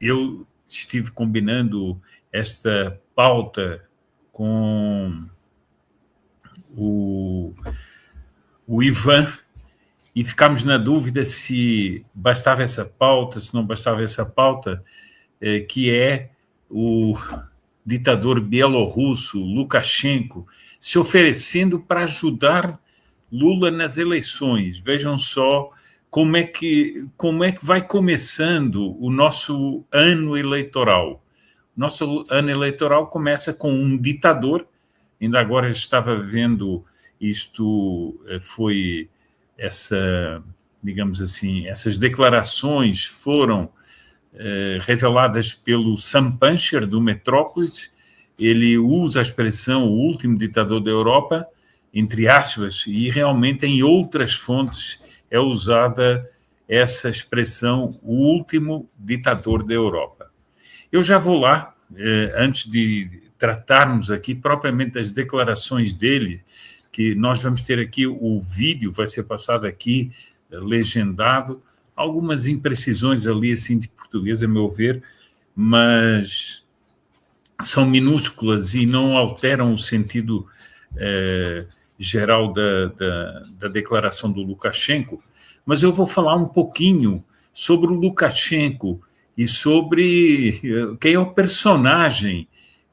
eu estive combinando esta pauta com o Ivan e ficámos na dúvida se bastava essa pauta, se não bastava essa pauta, que é o ditador bielorrusso, Lukashenko, se oferecendo para ajudar Lula nas eleições. Vejam só como é que vai começando o nosso ano eleitoral. Nosso ano eleitoral começa com um ditador. Ainda agora eu estava vendo isto, foi digamos assim, essas declarações foram reveladas pelo Sam Pancher, do Metrópolis. Ele usa a expressão o último ditador da Europa, entre aspas, e realmente em outras fontes é usada essa expressão, o último ditador da Europa. Eu já vou lá, antes de tratarmos aqui propriamente das declarações dele, que nós vamos ter aqui o vídeo, vai ser passado aqui, legendado, algumas imprecisões ali, assim, de português, a meu ver, mas são minúsculas e não alteram o sentido geral da declaração do Lukashenko, mas eu vou falar um pouquinho sobre o Lukashenko e sobre quem é o personagem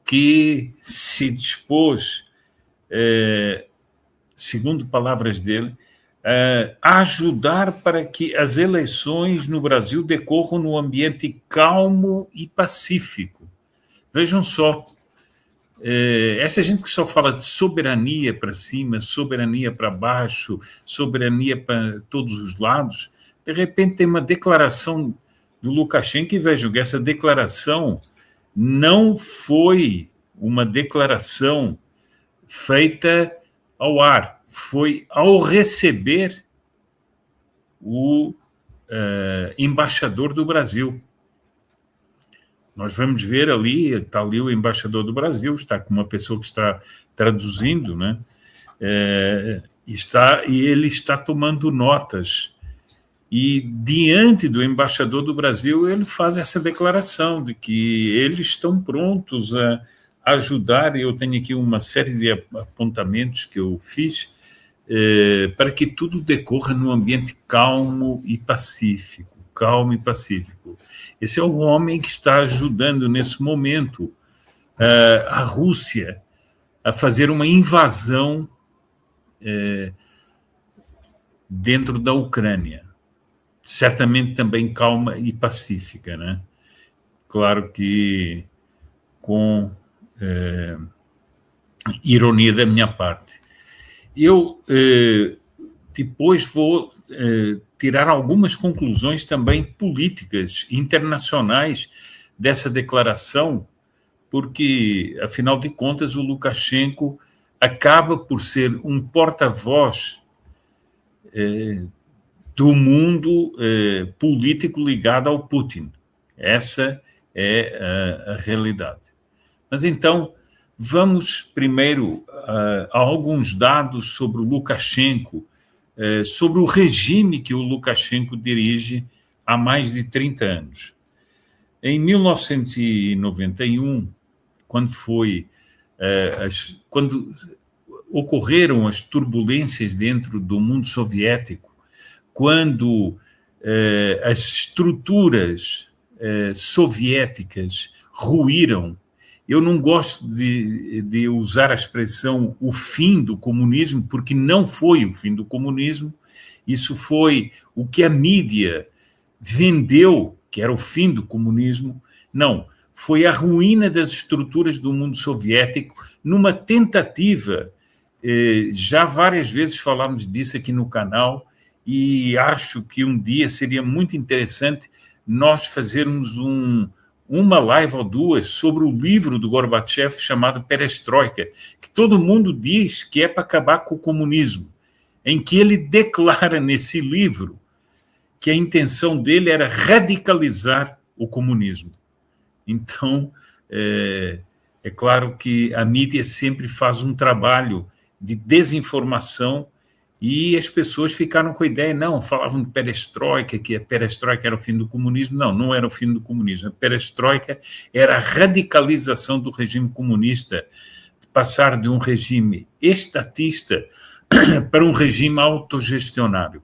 que se dispôs, segundo palavras dele, a ajudar para que as eleições no Brasil decorram num ambiente calmo e pacífico. Vejam só, essa gente que só fala de soberania para cima, soberania para baixo, soberania para todos os lados, de repente tem uma declaração do Lukashenko, e vejam que essa declaração não foi uma declaração feita ao ar, foi ao receber o embaixador do Brasil. Nós vamos ver ali, está ali o embaixador do Brasil, está com uma pessoa que está traduzindo, né? E ele está tomando notas. E, diante do embaixador do Brasil, ele faz essa declaração de que eles estão prontos a ajudar. Eu tenho aqui uma série de apontamentos que eu fiz para que tudo decorra num ambiente calmo e pacífico. Calmo e pacífico. Esse é o homem que está ajudando, nesse momento, a Rússia a fazer uma invasão dentro da Ucrânia. Certamente também calma e pacífica, né? Claro que com ironia da minha parte. Eu depois vou tirar algumas conclusões também políticas, internacionais, dessa declaração, porque, afinal de contas, o Lukashenko acaba por ser um porta-voz do mundo político ligado ao Putin. Essa é a realidade. Mas então, vamos primeiro a alguns dados sobre o Lukashenko, sobre o regime que o Lukashenko dirige há mais de 30 anos. Em 1991, quando ocorreram as turbulências dentro do mundo soviético, quando as estruturas soviéticas ruíram. Eu não gosto de usar a expressão o fim do comunismo, porque não foi o fim do comunismo. Isso foi o que a mídia vendeu, que era o fim do comunismo. Não, foi a ruína das estruturas do mundo soviético, numa tentativa, já várias vezes falámos disso aqui no canal, e acho que um dia seria muito interessante nós fazermos uma live ou duas sobre o livro do Gorbachev chamado Perestroika, que todo mundo diz que é para acabar com o comunismo, em que ele declara nesse livro que a intenção dele era radicalizar o comunismo. Então, é claro que a mídia sempre faz um trabalho de desinformação E as pessoas ficaram com a ideia, não, falavam de perestroika, que a perestroika era o fim do comunismo. Não, não era o fim do comunismo. A perestroika era a radicalização do regime comunista, passar de um regime estatista para um regime autogestionário.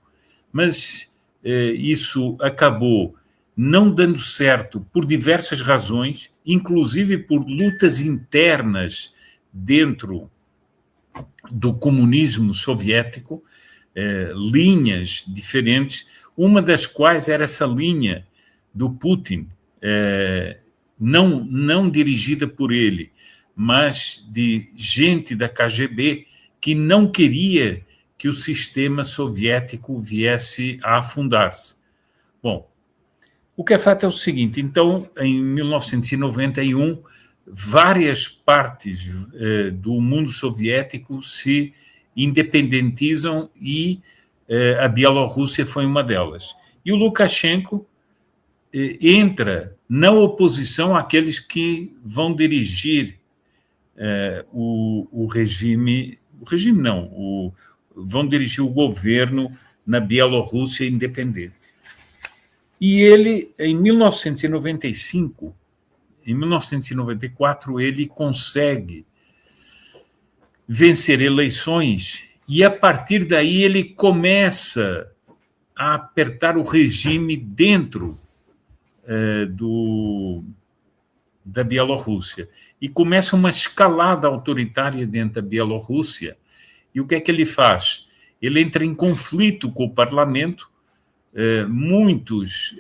Mas isso acabou não dando certo por diversas razões, inclusive por lutas internas dentro do comunismo soviético, linhas diferentes, uma das quais era essa linha do Putin, não dirigida por ele, mas de gente da KGB que não queria que o sistema soviético viesse a afundar-se. Bom, o que é fato é o seguinte, então, em 1991, várias partes do mundo soviético se independentizam e a Bielorrússia foi uma delas. E o Lukashenko entra na oposição àqueles que vão dirigir o regime não, vão dirigir o governo na Bielorrússia independente. E ele, em 1995, em 1994, ele consegue vencer eleições e, a partir daí, ele começa a apertar o regime dentro da Bielorrússia. E começa uma escalada autoritária dentro da Bielorrússia. E o que é que ele faz? Ele entra em conflito com o parlamento, muitos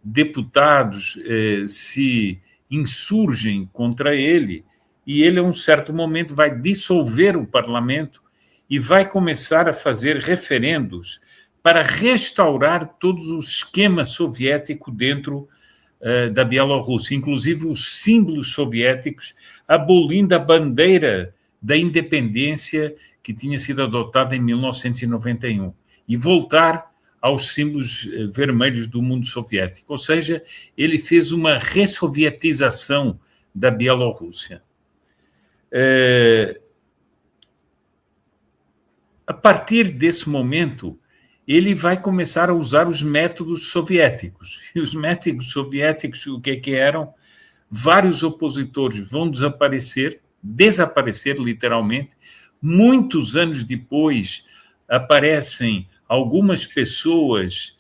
deputados se insurgem contra ele, e ele, a um certo momento, vai dissolver o parlamento e vai começar a fazer referendos para restaurar todo o esquema soviético dentro da Bielorrússia, inclusive os símbolos soviéticos, abolindo a bandeira da independência que tinha sido adotada em 1991, e voltar aos símbolos vermelhos do mundo soviético. Ou seja, ele fez uma ressovietização da Bielorrússia. A partir desse momento, ele vai começar a usar os métodos soviéticos. E os métodos soviéticos, o que eram? Vários opositores vão desaparecer literalmente. Muitos anos depois, aparecem algumas pessoas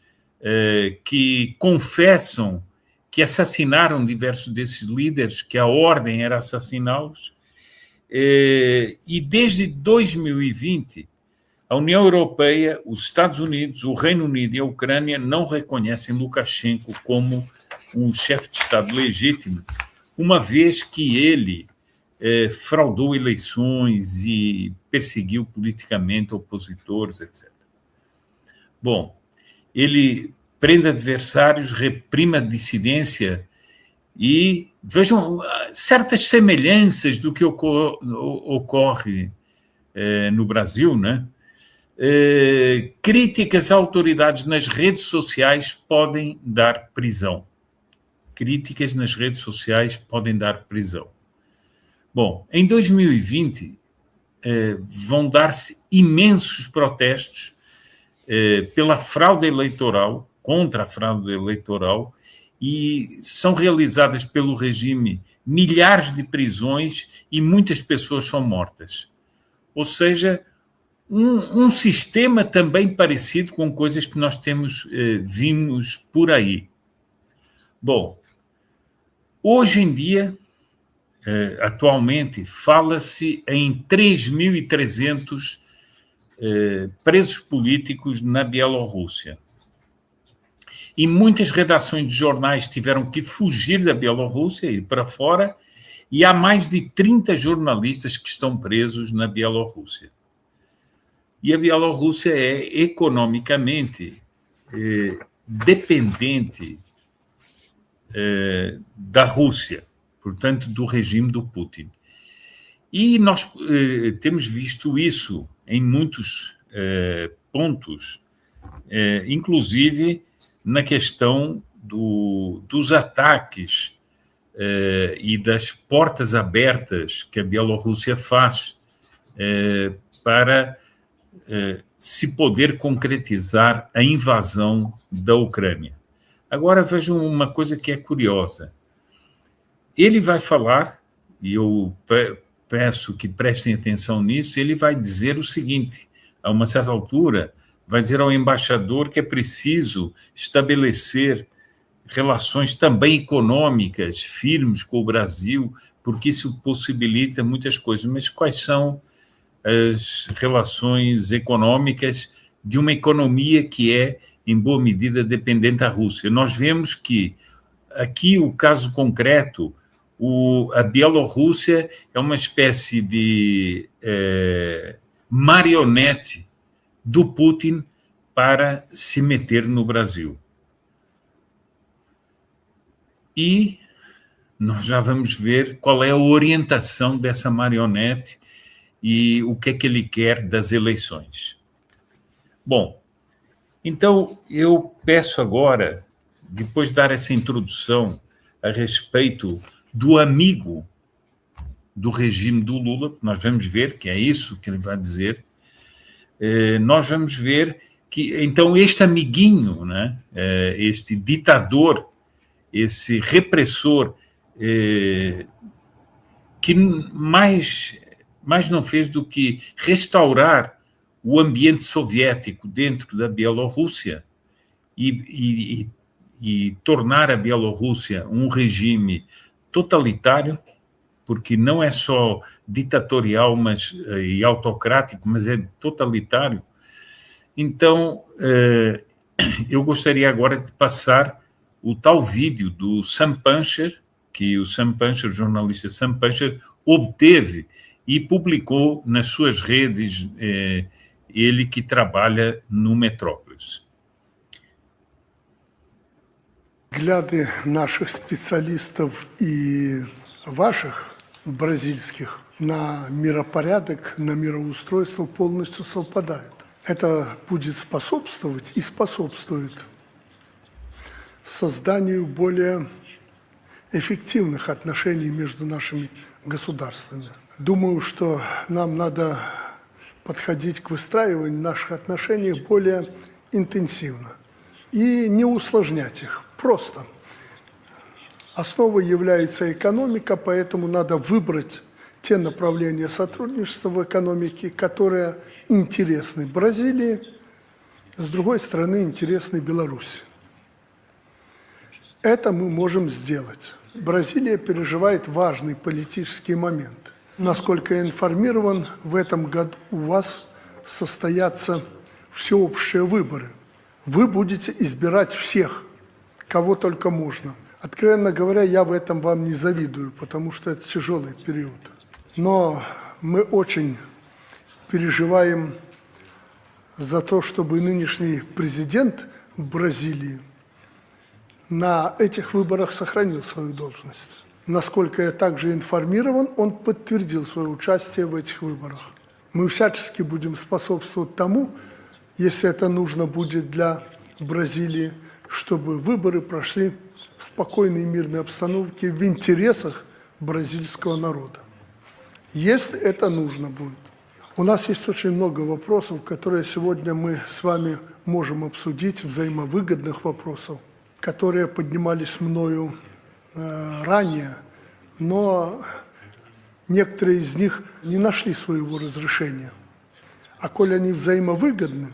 que confessam que assassinaram diversos desses líderes, que a ordem era assassiná-los. E desde 2020, a União Europeia, os Estados Unidos, o Reino Unido e a Ucrânia não reconhecem Lukashenko como um chefe de Estado legítimo, uma vez que ele fraudou eleições e perseguiu politicamente opositores, etc. Bom, ele prende adversários, reprime a dissidência e vejam certas semelhanças do que ocorre no Brasil, né? Críticas a autoridades nas redes sociais podem dar prisão. Críticas nas redes sociais podem dar prisão. Bom, em 2020 vão dar-se imensos protestos pela fraude eleitoral, contra a fraude eleitoral, e são realizadas pelo regime milhares de prisões e muitas pessoas são mortas. Ou seja, um sistema também parecido com coisas que nós vimos por aí. Bom, hoje em dia, atualmente, fala-se em 3.300 presos políticos na Bielorrússia. E muitas redações de jornais tiveram que fugir da Bielorrússia, ir para fora, e há mais de 30 jornalistas que estão presos na Bielorrússia. E a Bielorrússia é economicamente dependente da Rússia, portanto, do regime do Putin. E nós temos visto isso em muitos pontos, inclusive na questão dos ataques e das portas abertas que a Bielorrússia faz para se poder concretizar a invasão da Ucrânia. Agora vejam uma coisa que é curiosa. Ele vai falar, e eu peço que prestem atenção nisso, ele vai dizer o seguinte, a uma certa altura, vai dizer ao embaixador que é preciso estabelecer relações também econômicas firmes com o Brasil, porque isso possibilita muitas coisas. Mas quais são as relações econômicas de uma economia que é, em boa medida, dependente da Rússia? Nós vemos que, aqui, o caso concreto, a Bielorrússia é uma espécie de marionete do Putin para se meter no Brasil. E nós já vamos ver qual é a orientação dessa marionete e o que é que ele quer das eleições. Bom, então eu peço agora, depois de dar essa introdução a respeito do amigo do regime do Lula, nós vamos ver que é isso que ele vai dizer, nós vamos ver que, então, este amiguinho, né, este ditador, esse repressor, que mais não fez do que restaurar o ambiente soviético dentro da Bielorrússia e tornar a Bielorrússia um regime totalitário, porque não é só ditatorial e autocrático, mas é totalitário. Então, eu gostaria agora de passar o tal vídeo do Sam Puncher, que o Sam Puncher, o jornalista Sam Puncher, obteve e publicou nas suas redes, ele que trabalha no Metrópolis. Взгляды наших специалистов и ваших, бразильских, на миропорядок, на мироустройство полностью совпадают. Это будет способствовать и способствует созданию более эффективных отношений между нашими государствами. Думаю, что нам надо подходить к выстраиванию наших отношений более интенсивно и не усложнять их, просто. Основой является экономика, поэтому надо выбрать те направления сотрудничества в экономике, которые интересны Бразилии, с другой стороны, интересны Беларуси. Это мы можем сделать. Бразилия переживает важный политический момент. Насколько я информирован, в этом году у вас состоятся всеобщие выборы. Вы будете избирать всех, кого только можно. Откровенно говоря, я в этом вам не завидую, потому что это тяжелый период. Но мы очень переживаем за то, чтобы нынешний президент Бразилии на этих выборах сохранил свою должность. Насколько я также информирован, он подтвердил свое участие в этих выборах. Мы всячески будем способствовать тому, если это нужно будет для Бразилии, чтобы выборы прошли в спокойной и мирной обстановке в интересах бразильского народа. Если это нужно будет. У нас есть очень много вопросов, которые сегодня мы с вами можем обсудить, взаимовыгодных вопросов, которые поднимались мною ранее, но некоторые из них не нашли своего разрешения. А коль они взаимовыгодны,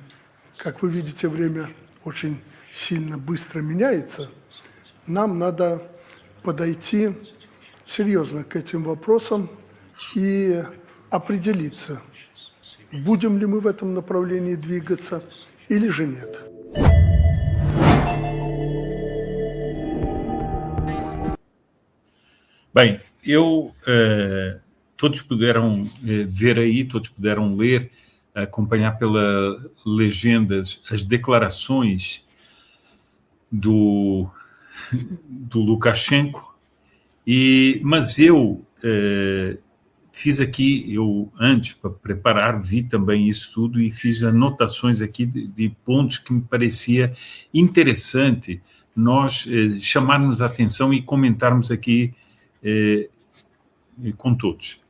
как вы видите, время очень сильно быстро меняется, нам надо подойти серьезно к этим вопросам и определиться, будем ли мы в этом направлении двигаться или же нет. Bem, todos puderam ver aí, todos puderam ler, acompanhar pela legendas as declarações do Lukashenko, mas eu fiz aqui, antes, para preparar, vi também isso tudo e fiz anotações aqui de pontos que me parecia interessante nós chamarmos a atenção e comentarmos aqui com todos.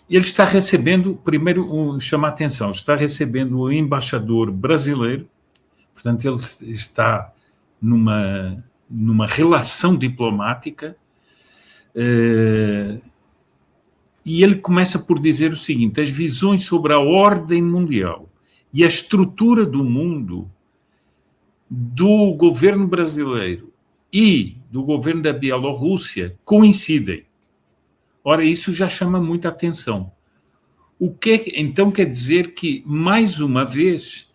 ele está recebendo, primeiro, chama a atenção, está recebendo o embaixador brasileiro, portanto, ele está numa relação diplomática, e ele começa por dizer o seguinte: as visões sobre a ordem mundial e a estrutura do mundo do governo brasileiro e do governo da Bielorrússia coincidem. Ora, isso já chama muita atenção. O que então quer dizer que, mais uma vez,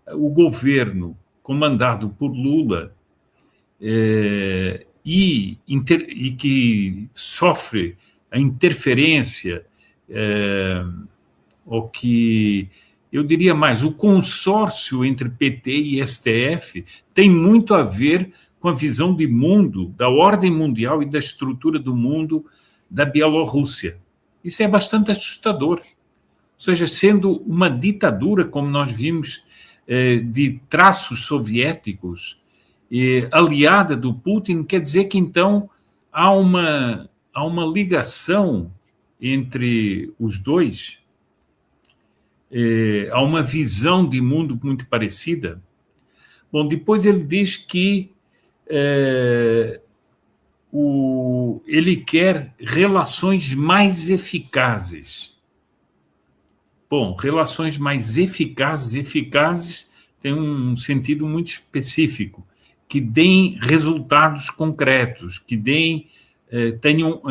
o governo comandado por Lula e que sofre a interferência, ou que, eu diria mais, o consórcio entre PT e STF tem muito a ver com a visão de mundo, da ordem mundial e da estrutura do mundo da Bielorrússia. Isso é bastante assustador. Ou seja, sendo uma ditadura, como nós vimos, de traços soviéticos, aliada do Putin, quer dizer que, então, há uma ligação entre os dois, há uma visão de mundo muito parecida. Bom, depois ele diz que ele quer relações mais eficazes. Bom, relações mais eficazes tem um sentido muito específico, que deem resultados concretos, que tenham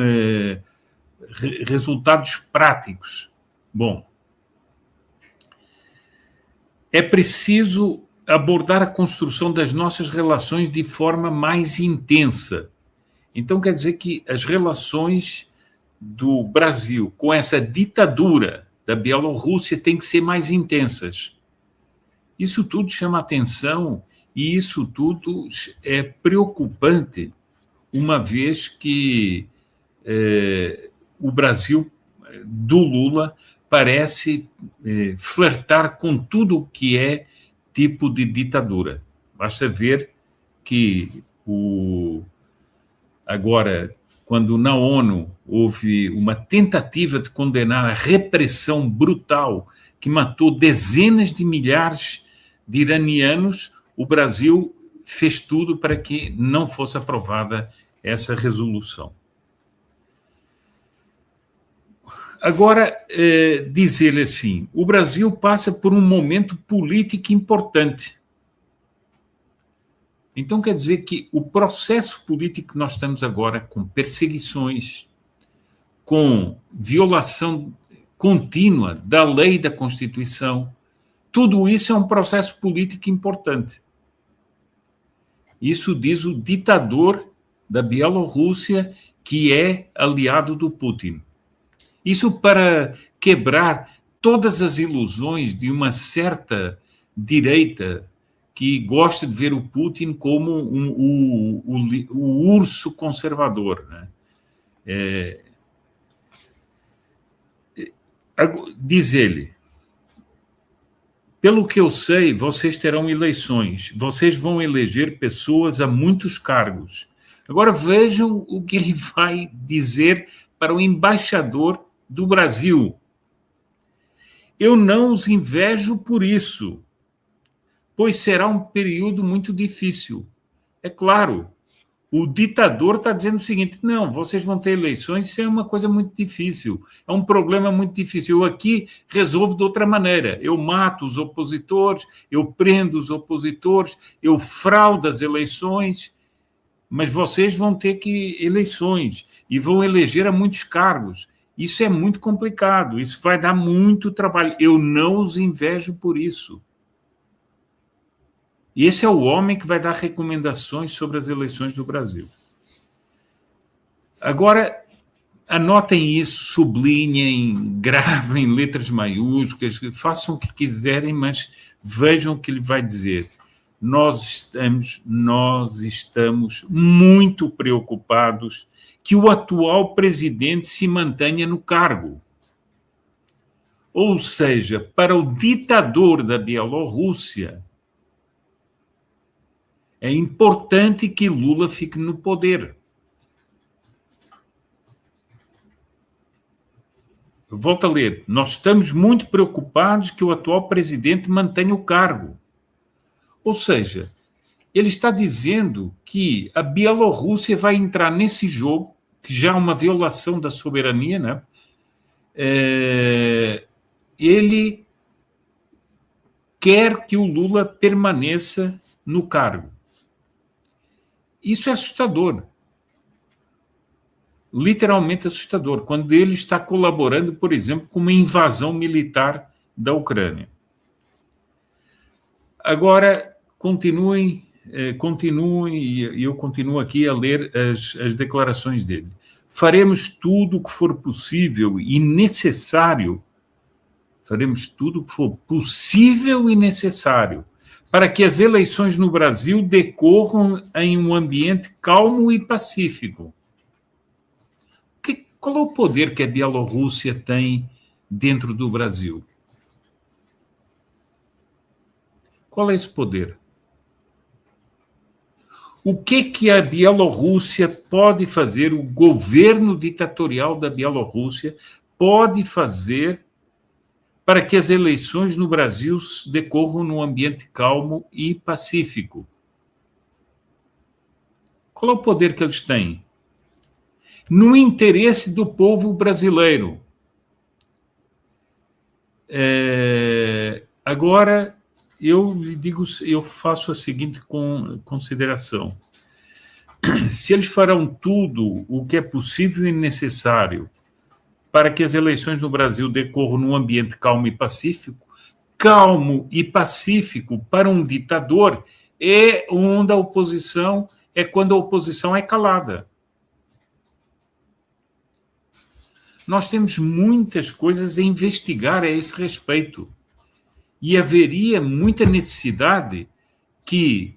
resultados práticos. Bom, é preciso abordar a construção das nossas relações de forma mais intensa. Então, quer dizer que as relações do Brasil com essa ditadura da Bielorrússia têm que ser mais intensas. Isso tudo chama atenção e isso tudo é preocupante, uma vez que o Brasil do Lula parece flertar com tudo o que é tipo de ditadura. Basta ver que agora, quando na ONU houve uma tentativa de condenar a repressão brutal que matou dezenas de milhares de iranianos, o Brasil fez tudo para que não fosse aprovada essa resolução. Agora, diz ele assim: o Brasil passa por um momento político importante. Então, quer dizer que o processo político que nós estamos agora, com perseguições, com violação contínua da lei e da Constituição, tudo isso é um processo político importante. Isso diz o ditador da Bielorrússia, que é aliado do Putin. Isso para quebrar todas as ilusões de uma certa direita que gosta de ver o Putin como o urso conservador, né? Diz ele: pelo que eu sei, vocês terão eleições, vocês vão eleger pessoas a muitos cargos. Agora vejam o que ele vai dizer para o embaixador do Brasil. Eu não os invejo por isso, pois será um período muito difícil. É claro, o ditador está dizendo o seguinte: não, vocês vão ter eleições, isso é uma coisa muito difícil, é um problema muito difícil. Eu aqui resolvo de outra maneira. Eu mato os opositores, eu prendo os opositores, eu fraudo as eleições, mas vocês vão ter eleições e vão eleger a muitos cargos. Isso é muito complicado, isso vai dar muito trabalho. Eu não os invejo por isso. E esse é o homem que vai dar recomendações sobre as eleições do Brasil. Agora, anotem isso, sublinhem, gravem em letras maiúsculas, façam o que quiserem, mas vejam o que ele vai dizer. Nós estamos muito preocupados que o atual presidente se mantenha no cargo. Ou seja, para o ditador da Bielorrússia, é importante que Lula fique no poder. volto a ler, nós estamos muito preocupados que o atual presidente mantenha o cargo. Ou seja, ele está dizendo que a Bielorrússia vai entrar nesse jogo, que já é uma violação da soberania, né? Ele quer que o Lula permaneça no cargo. Isso é assustador. Literalmente assustador, quando ele está colaborando, por exemplo, com uma invasão militar da Ucrânia. Agora, continuem, e eu continuo aqui a ler as declarações dele. Faremos tudo o que for possível e necessário, faremos tudo o que for possível e necessário para que as eleições no Brasil decorram em um ambiente calmo e pacífico. Qual é o poder que a Bielorrússia tem dentro do Brasil? Qual é esse poder? O que a Bielorrússia pode fazer, o governo ditatorial da Bielorrússia pode fazer para que as eleições no Brasil decorram num ambiente calmo e pacífico? Qual é o poder que eles têm? No interesse do povo brasileiro. Agora, eu lhe digo, eu faço a seguinte consideração. Se eles farão tudo o que é possível e necessário para que as eleições no Brasil decorram num ambiente calmo e pacífico para um ditador é onde a oposição é quando a oposição é calada. Nós temos muitas coisas a investigar a esse respeito. E haveria muita necessidade que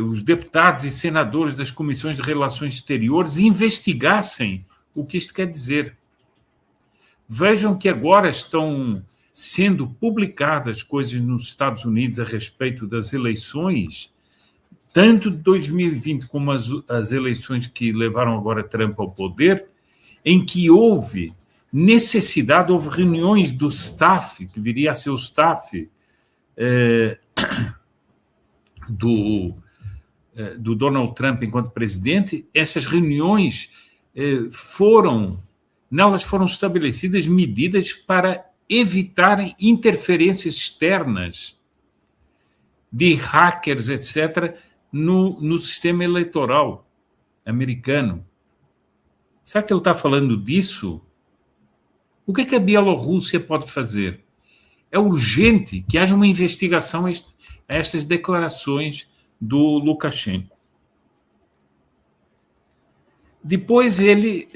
os deputados e senadores das comissões de relações exteriores investigassem o que isto quer dizer. Vejam que agora estão sendo publicadas coisas nos Estados Unidos a respeito das eleições, tanto de 2020 como as eleições que levaram agora Trump ao poder, em que houve necessidade, houve reuniões do staff, que viria a ser o staff do Donald Trump enquanto presidente. Essas reuniões nelas foram estabelecidas medidas para evitarem interferências externas de hackers, etc., no sistema eleitoral americano. Será que ele está falando disso? O que é que a Bielorrússia pode fazer? É urgente que haja uma investigação a estas declarações do Lukashenko. Depois ele,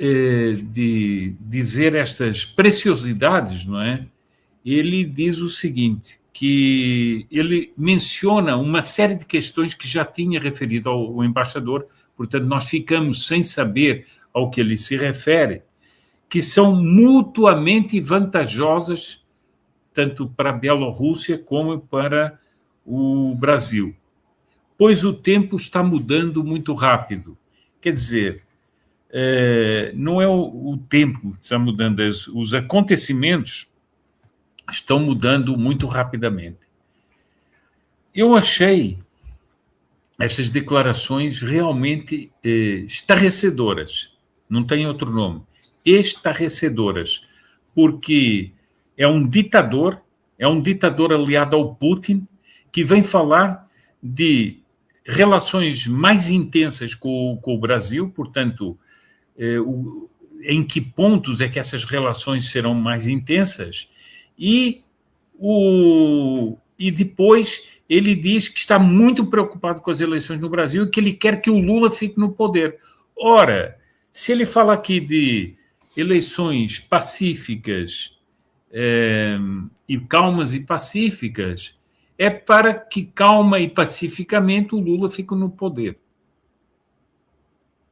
de dizer estas preciosidades, não é? Ele diz o seguinte, que ele menciona uma série de questões que já tinha referido ao embaixador, portanto, nós ficamos sem saber ao que ele se refere, que são mutuamente vantajosas, tanto para a Bielorrússia como para o Brasil, pois o tempo está mudando muito rápido. Quer dizer, não é o tempo que está mudando, os acontecimentos estão mudando muito rapidamente. Eu achei essas declarações realmente estarrecedoras, não tem outro nome, estarrecedoras, porque é um ditador aliado ao Putin, que vem falar de relações mais intensas com o Brasil, portanto, em que pontos é que essas relações serão mais intensas, e depois ele diz que está muito preocupado com as eleições no Brasil e que ele quer que o Lula fique no poder. Ora, se ele fala aqui de eleições pacíficas e calmas e pacíficas, é para que calma e pacificamente o Lula fique no poder.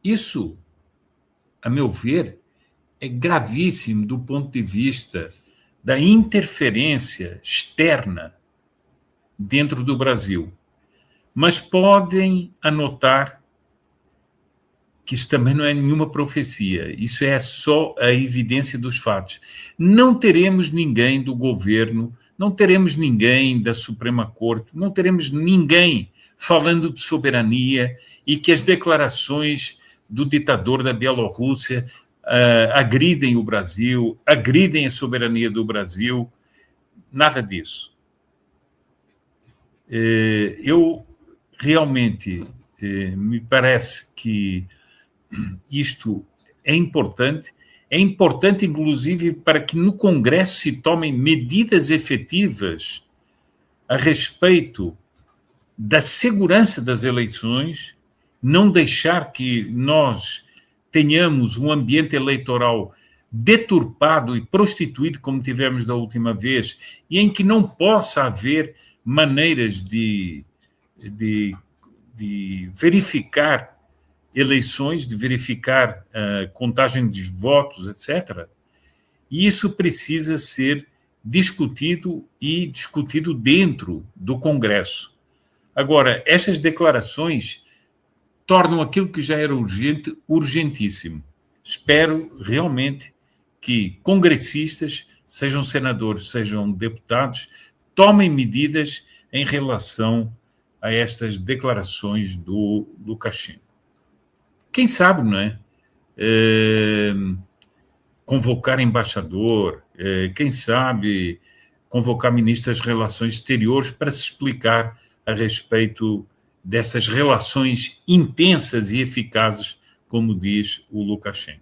Isso, a meu ver, é gravíssimo do ponto de vista da interferência externa dentro do Brasil. Mas podem anotar que isso também não é nenhuma profecia, isso é só a evidência dos fatos. Não teremos ninguém do governo, não teremos ninguém da Suprema Corte, não teremos ninguém falando de soberania e que as declarações do ditador da Bielorrússia agridem o Brasil, agridem a soberania do Brasil, nada disso. Eu realmente me parece que isto é importante inclusive para que no Congresso se tomem medidas efetivas a respeito da segurança das eleições, não deixar que nós tenhamos um ambiente eleitoral deturpado e prostituído como tivemos da última vez, e em que não possa haver maneiras de verificar eleições, de verificar a contagem de votos, etc. E isso precisa ser discutido e discutido dentro do Congresso. Agora, essas declarações tornam aquilo que já era urgente, urgentíssimo. Espero realmente que congressistas, sejam senadores, sejam deputados, tomem medidas em relação a estas declarações do Lukashenko. Quem sabe, não é? Convocar embaixador, quem sabe convocar ministro das Relações Exteriores para se explicar a respeito dessas relações intensas e eficazes, como diz o Lukashenko.